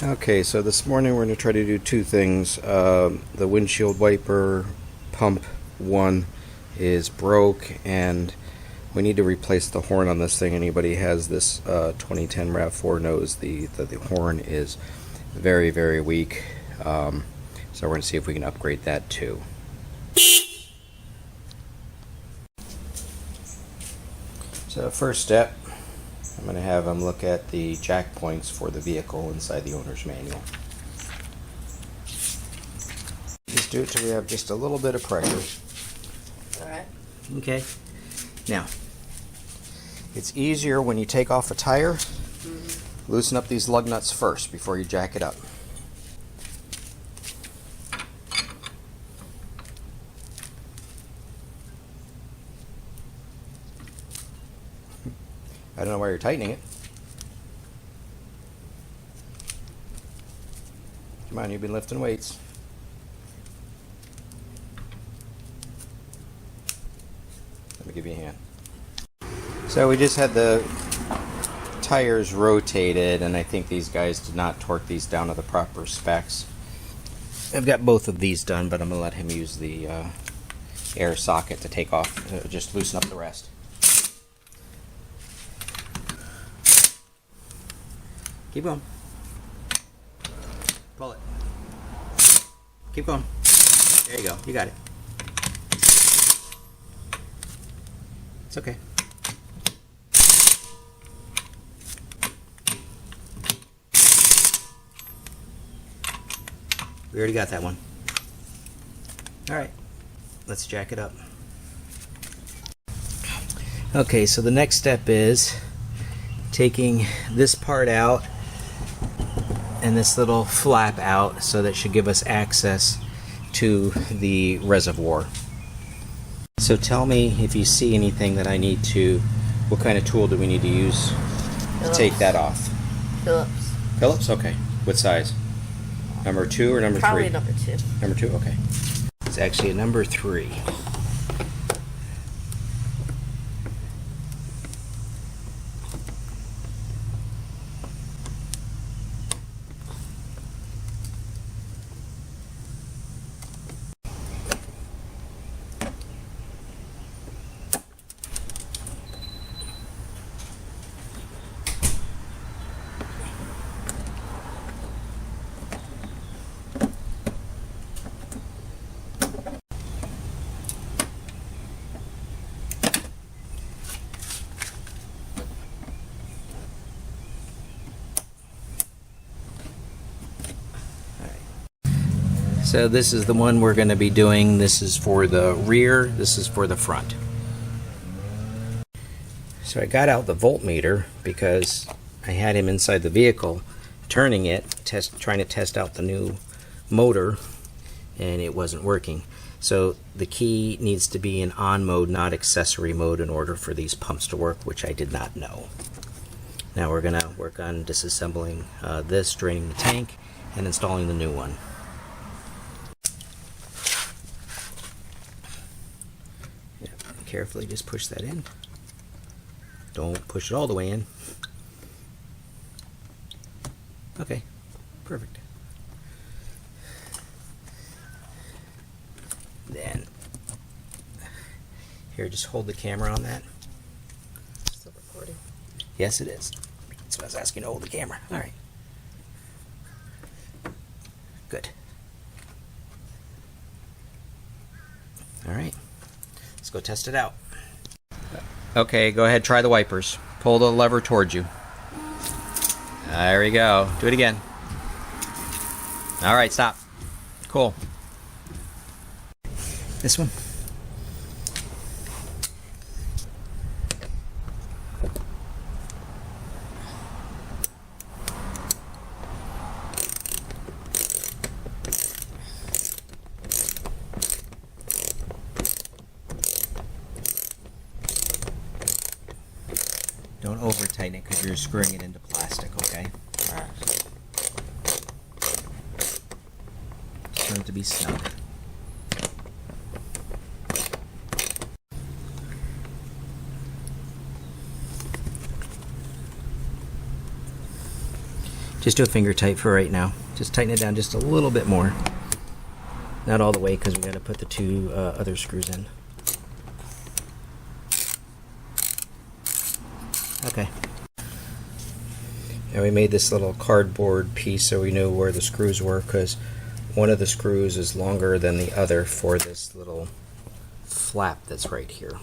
Okay, so this morning we're going to try to do two things. The windshield wiper pump one is broke, and we need to replace the horn on this thing. Anybody has this 2010 Rav4 knows the horn is very, very weak. So we're going to see if we can upgrade that too. So first step, I'm going to have them look at the jack points for the vehicle inside the owner's manual. Just do it till we have just a little bit of pressure. Alright. Okay. Now, it's easier when you take off a tire. Loosen up these lug nuts first before you jack it up. I don't know why you're tightening it. Come on, you've been lifting weights. Let me give you a hand. So we just had the tires rotated, and I think these guys did not torque these down to the proper specs. I've got both of these done, but I'm going to let him use the air socket to take off, just loosen up the rest. Keep going. Pull it. Keep going. There you go. You got it. It's okay. We already got that one. Alright. Let's jack it up. Okay, so the next step is taking this part out and this little flap out, so that should give us access to the reservoir. So tell me if you see anything that I need to, what kind of tool do we need to use to take that off? Phillips. Phillips? Okay. What size? Number 2 or number 3? Probably number 2. Number 2? Okay. It's actually a number 3. So this is the one we're going to be doing. This is for the rear, this is for the front. So I got out the voltmeter because I had him inside the vehicle turning it, trying to test out the new motor, and it wasn't working. So the key needs to be in on mode, not accessory mode, in order for these pumps to work, which I did not know. Now we're going to work on disassembling this, draining the tank, and installing the new one. Carefully just push that in. Don't push it all the way in. Okay, perfect. Then, here, just hold the camera on that. Still recording? Yes, it is. That's what I was asking, to hold the camera. All right. Good. All right. Let's go test it out. Okay, go ahead, try the wipers. Pull the lever towards you. There we go. Do it again. All right, stop. Cool. This one. Don't over tighten it because you're screwing it into plastic, okay? Alright. Just want it to be snug. Just do a finger tight for right now. Just tighten it down just a little bit more. Not all the way, because we got to put the two other screws in. Okay. Now we made this little cardboard piece so we knew where the screws were, because one of the screws is longer than the other for this little flap that's right here.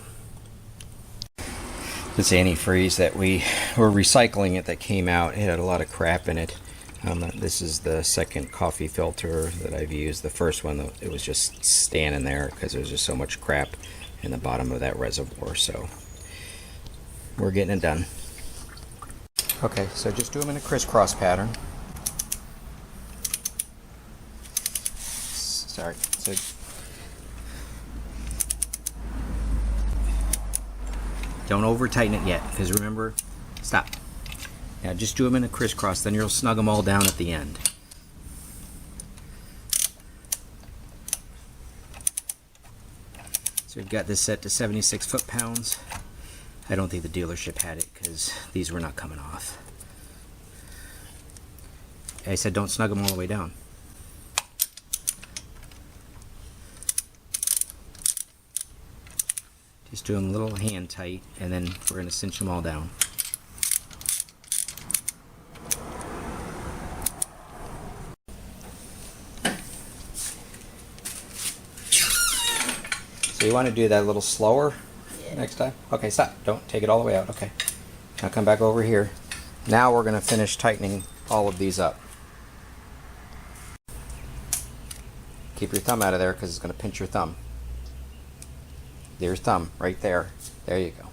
This antifreeze that we were recycling it that came out, it had a lot of crap in it. This is the second coffee filter that I've used. The first one, it was just standing there because there was just so much crap in the bottom of that reservoir. So we're getting it done. Okay, so just do them in a crisscross pattern. Sorry. So don't over tighten it yet, because remember, stop. Now just do them in a crisscross, then you'll snug them all down at the end. So we've got this set to 76 foot-pounds. I don't think the dealership had it because these were not coming off. I said don't snug them all the way down. Just do them a little hand tight, and then we're going to cinch them all down. So you want to do that a little slower next time? Okay, stop. Don't take it all the way out. Okay. Now come back over here. Now we're going to finish tightening all of these up. Keep your thumb out of there because it's going to pinch your thumb. There's thumb right there. There you go.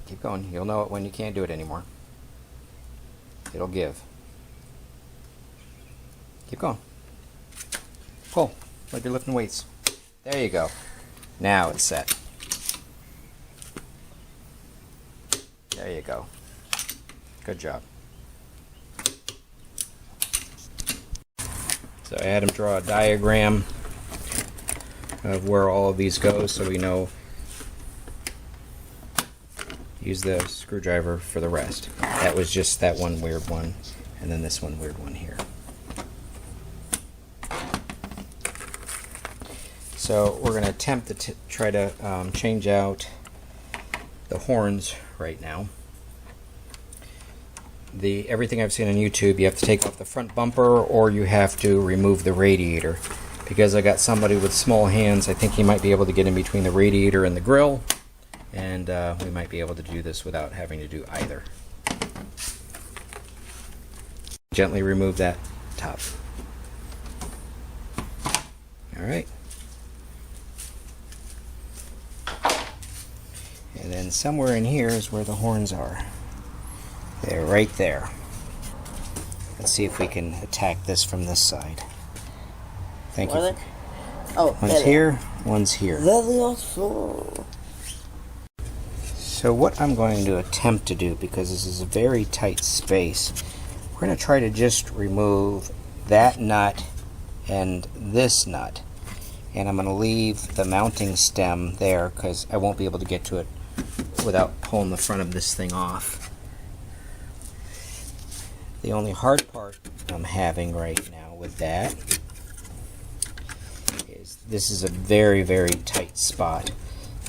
Keep going. You'll know it when you can't do it anymore. It'll give. Keep going. Pull like you're lifting weights. There you go. Now it's set. There you go. Good job. So I had him draw a diagram of where all of these go so we know. Use the screwdriver for the rest. That was just that one weird one, and then this one weird one here. So we're going to attempt to try to change out the horns right now. Everything I've seen on YouTube, you have to take off the front bumper or you have to remove the radiator. Because I got somebody with small hands, I think he might be able to get in between the radiator and the grill, and we might be able to do this without having to do either. Gently remove that top. Alright. And then somewhere in here is where the horns are. They're right there. Let's see if we can attack this from this side. Thank you. Oh, one's here, one's here. Levioso. So what I'm going to attempt to do, because this is a very tight space, we're going to try to just remove that nut and this nut. And I'm going to leave the mounting stem there because I won't be able to get to it without pulling the front of this thing off. The only hard part I'm having right now with that is this is a very, very tight spot.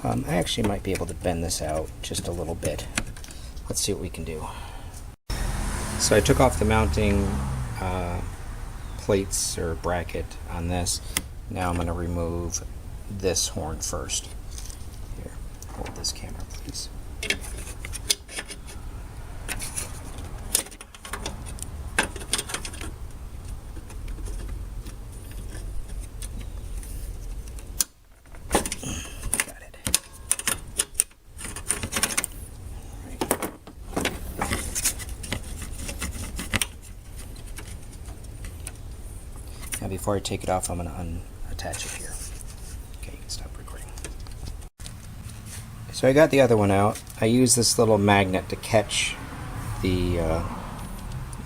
I actually might be able to bend this out just a little bit. Let's see what we can do. So I took off the mounting plates or bracket on this. Now I'm going to remove this horn first. Here, hold this camera, please. Now before I take it off, I'm going to unattach it here. Okay, you can stop recording. So I got the other one out. I used this little magnet to catch the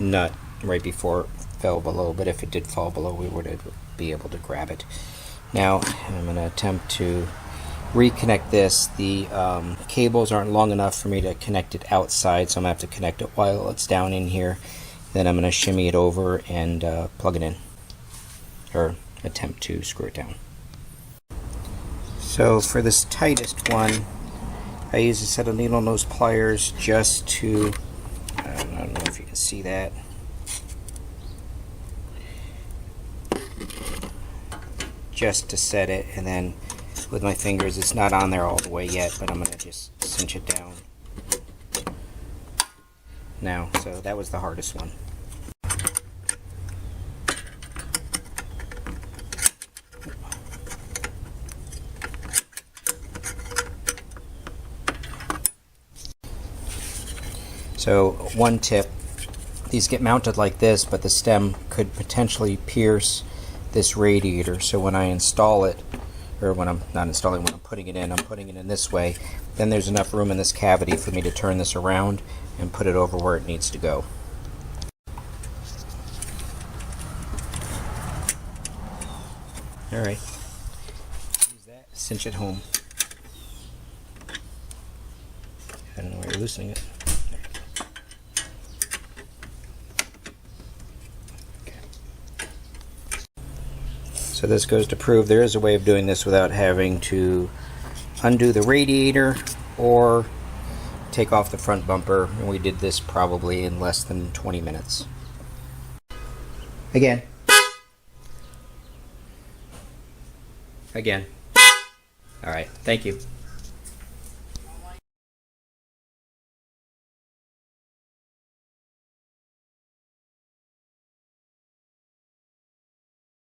nut right before it fell below, but if it did fall below, we would be able to grab it. Now I'm going to attempt to reconnect this. The cables aren't long enough for me to connect it outside, so I'm going to have to connect it while it's down in here. Then I'm going to shimmy it over and plug it in, or attempt to screw it down. So for this tightest one, I use a set of needle nose pliers just to, I don't know if you can see that, just to set it, and then with my fingers, it's not on there all the way yet, but I'm going to just cinch it down now. So that was the hardest one. So one tip, these get mounted like this, but the stem could potentially pierce this radiator. So when I install it, or when I'm not installing, when I'm putting it in this way, then there's enough room in this cavity for me to turn this around and put it over where it needs to go. Alright, use that, cinch it home. I don't know where you're loosening it. So this goes to prove there is a way of doing this without having to undo the radiator or take off the front bumper, and we did this probably in less than 20 minutes. Again. Alright, thank you.